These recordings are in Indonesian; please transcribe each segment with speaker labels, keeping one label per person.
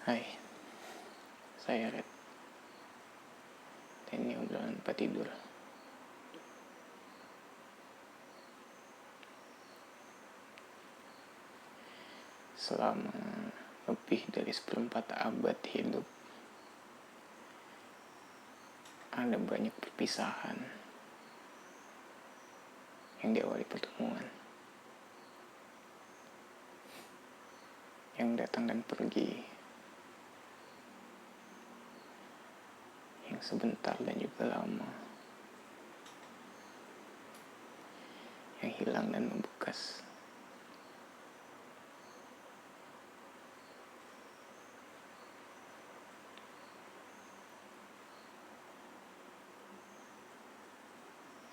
Speaker 1: Hai, saya Red. Dan ini obrolan tempat tidur. Selama lebih dari 1/4 abad hidup, ada banyak perpisahan yang diawali pertemuan, yang datang dan pergi, yang sebentar dan juga lama, yang hilang dan membekas.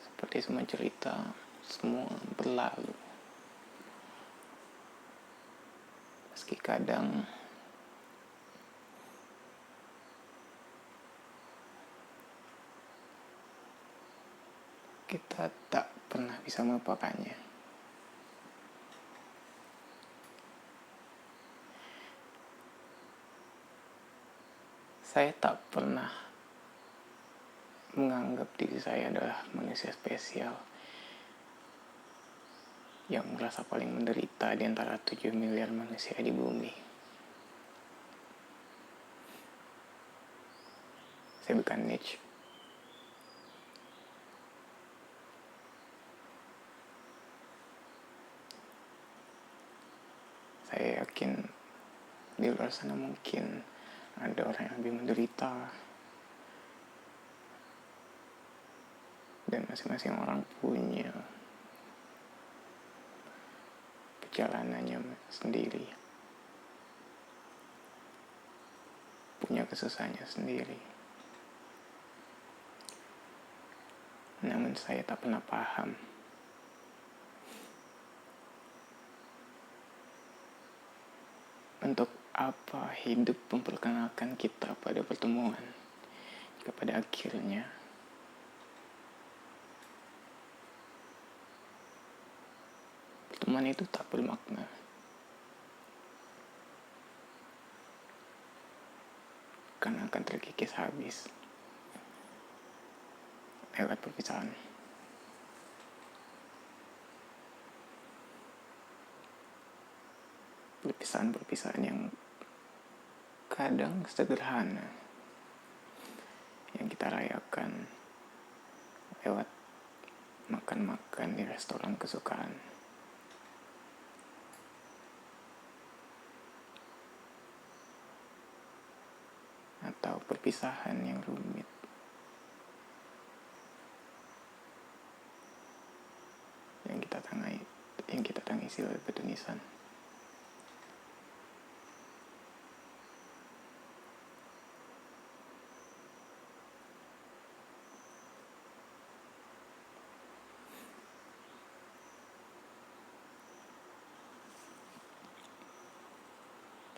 Speaker 1: Seperti semua cerita, semua berlalu. Meski kadang kita tak pernah bisa melupakannya. Saya tak pernah menganggap diri saya adalah manusia spesial yang merasa paling menderita di antara 7 miliar manusia di bumi. Saya bukan Nietzsche. Saya yakin di luar sana mungkin ada orang yang lebih menderita, dan masing-masing orang punya perjalanannya sendiri, punya kesusahannya sendiri. Namun saya tak pernah paham untuk apa hidup memperkenalkan kita pada pertemuan, jika pada akhirnya pertemuan itu tak bermakna. Karena akan terkikis habis lewat perpisahan. Perpisahan yang kadang sederhana, yang kita rayakan lewat makan-makan di restoran kesukaan, atau perpisahan yang rumit, yang kita tangisi oleh petunisan.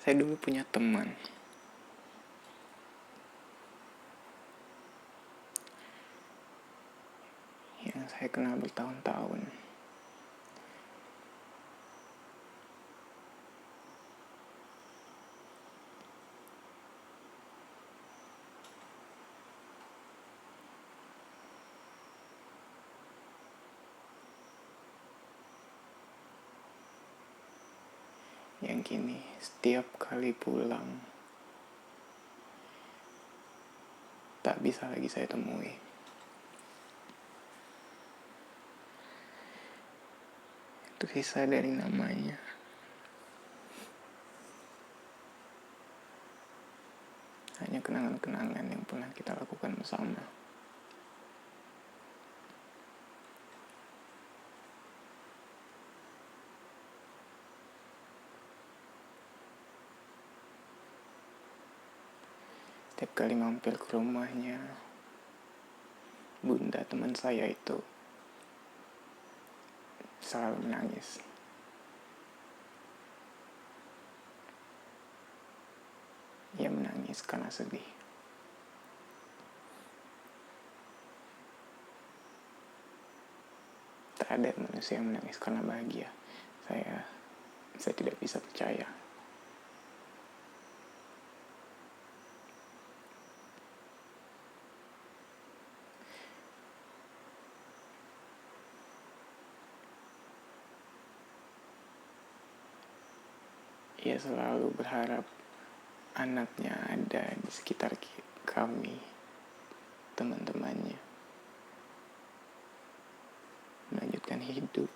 Speaker 1: Saya dulu punya teman yang saya kenal bertahun-tahun. Yang kini setiap kali pulang tak bisa lagi saya temui. Itu sisa dari namanya. Hanya kenangan-kenangan yang pernah kita lakukan bersama. Setiap kali mampir ke rumahnya, bunda teman saya itu selalu menangis. Ia menangis karena sedih. Tak ada manusia yang menangis karena bahagia. Saya tidak bisa percaya. ia selalu berharap anaknya ada di sekitar kami, teman-temannya, melanjutkan hidup,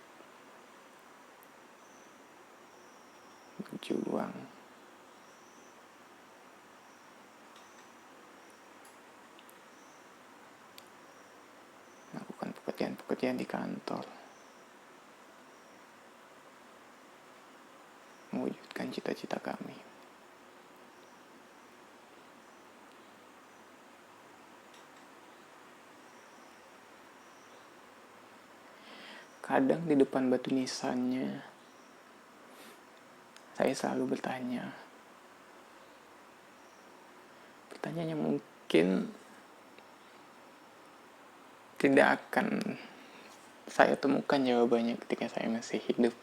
Speaker 1: berjuang, melakukan pekerjaan-pekerjaan di kantor, mewujudkan cita-cita kami. Kadang di depan batu nisannya, saya selalu bertanya. Pertanyaan yang mungkin tidak akan saya temukan jawabannya ketika saya masih hidup.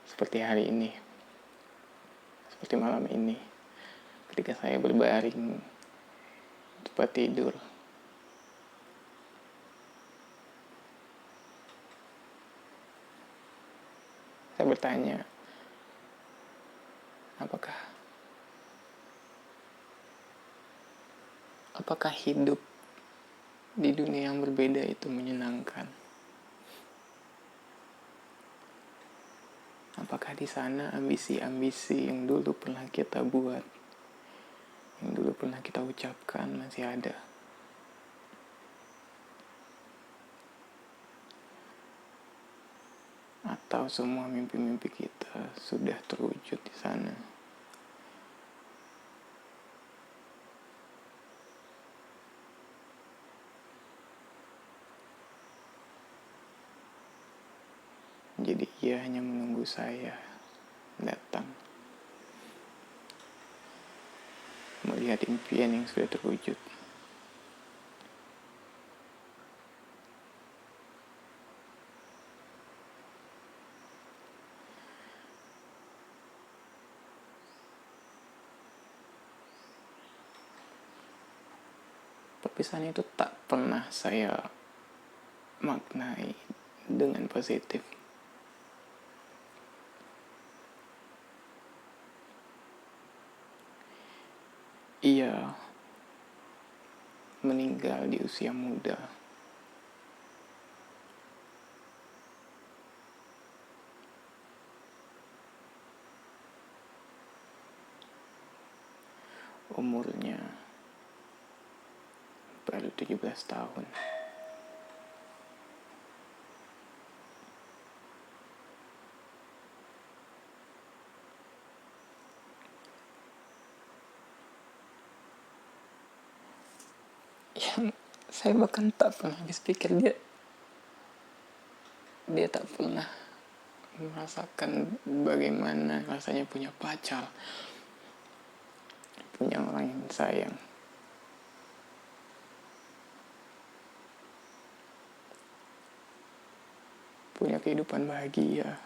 Speaker 1: Seperti hari ini, seperti malam ini, ketika saya berbaring di tempat tidur. Saya bertanya, apakah hidup di dunia yang berbeda itu menyenangkan? Apakah di sana ambisi-ambisi yang dulu pernah kita buat, yang dulu pernah kita ucapkan masih ada? Atau semua mimpi-mimpi kita sudah terwujud di sana? Jadi ia hanya menunggu saya datang, melihat impian yang sudah terwujud. Perpisahan itu tak pernah saya maknai dengan positif. Ia meninggal di usia muda. Umurnya baru 17 tahun. Yang saya bahkan tak pernah habis pikir dia tak pernah merasakan bagaimana rasanya punya pacar, punya orang yang sayang, punya kehidupan bahagia.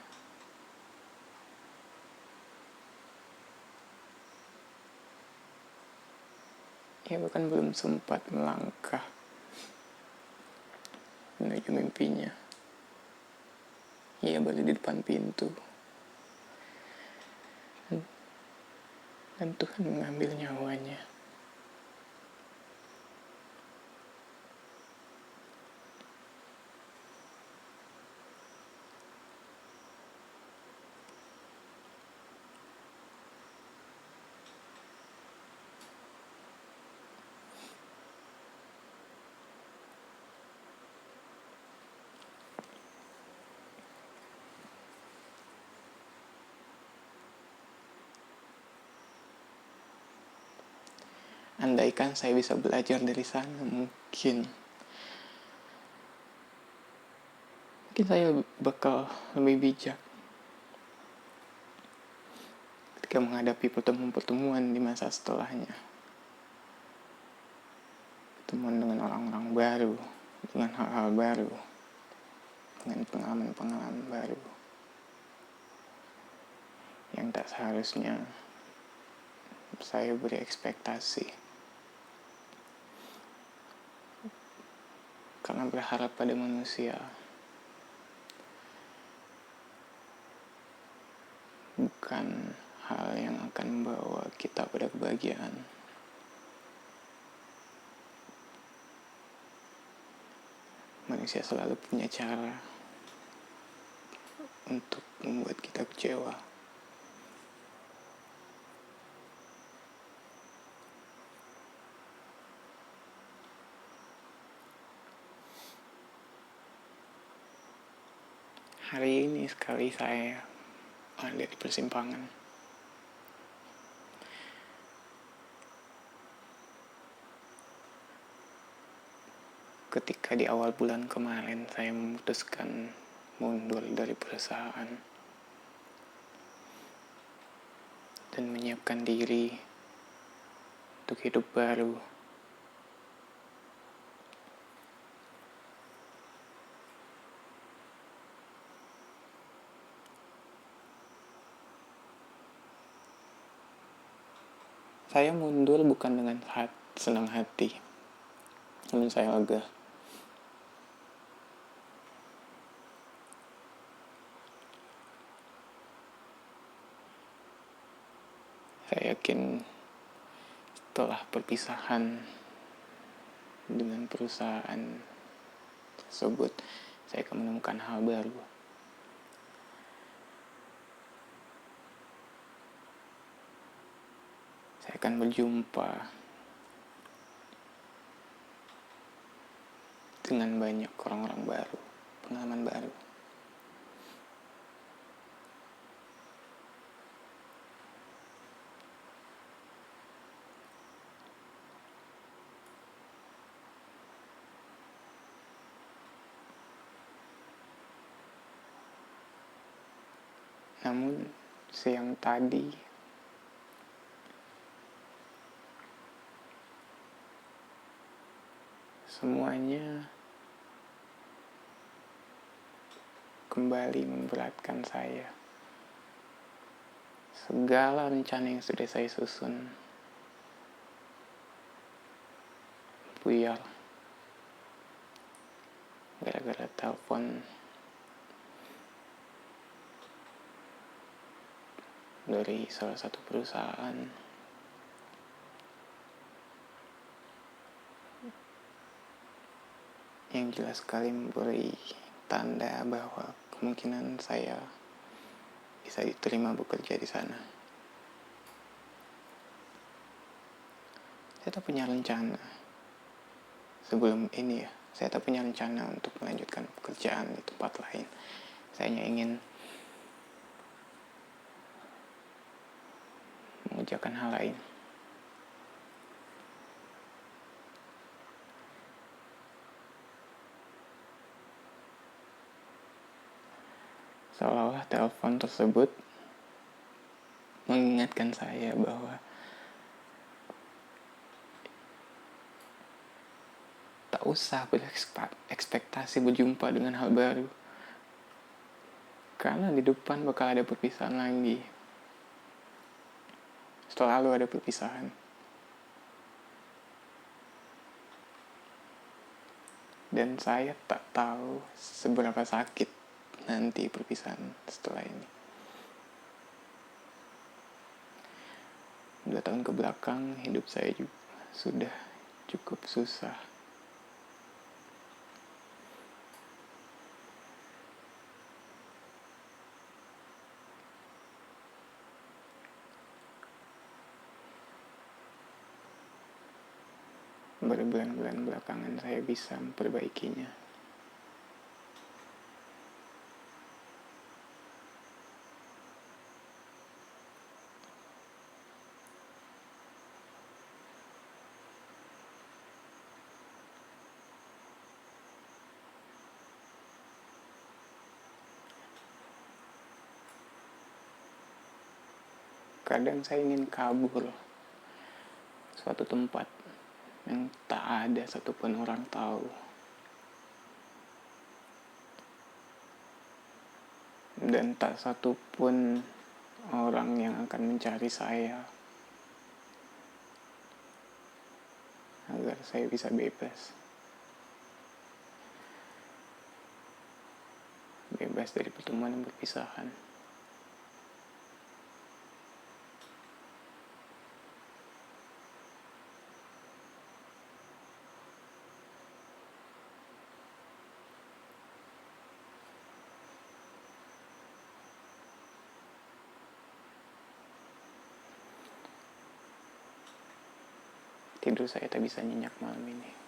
Speaker 1: Ia bahkan belum sempat melangkah menuju mimpinya. Ia baru di depan pintu, dan Tuhan mengambil nyawanya. Andaikan saya bisa belajar dari sana, mungkin saya bakal lebih bijak ketika menghadapi pertemuan-pertemuan di masa setelahnya. Pertemuan dengan orang-orang baru, dengan hal-hal baru, dengan pengalaman-pengalaman baru yang tak seharusnya saya beri ekspektasi. Karena berharap pada manusia bukan menemukan hal yang akan membawa kita pada kebahagiaan. Manusia selalu punya cara untuk membuat kita kecewa. Hari ini sekali saya ada di persimpangan. Ketika di awal bulan kemarin saya memutuskan mundur dari perusahaan dan menyiapkan diri untuk hidup baru. Saya mundur bukan dengan senang hati, namun saya lega. Saya yakin setelah perpisahan dengan perusahaan tersebut, saya akan menemukan hal baru. Saya akan berjumpa dengan banyak orang-orang baru, pengalaman baru. Namun siang tadi semuanya kembali memberatkan saya. Segala rencana yang sudah saya susun buyar gara-gara telepon dari salah satu perusahaan yang jelas sekali memberi tanda bahwa kemungkinan saya bisa diterima bekerja di sana. Saya tak punya rencana sebelum ini saya tak punya rencana untuk melanjutkan pekerjaan di tempat lain. Saya hanya ingin mengerjakan hal lain. Seolah-olah telepon tersebut mengingatkan saya bahwa tak usah berekspektasi berjumpa dengan hal baru, karena di depan bakal ada perpisahan lagi. Selalu ada perpisahan. Dan saya tak tahu seberapa sakit nanti perpisahan setelah ini. 2 tahun ke belakang hidup saya juga sudah cukup susah. Berbulan-bulan belakangan saya bisa memperbaikinya. Kadang saya ingin kabur suatu tempat yang tak ada satupun orang tahu. Dan tak satupun orang yang akan mencari saya agar saya bisa bebas. Bebas dari pertemuan dan perpisahan. tidur saya tak bisa nyenyak malam ini.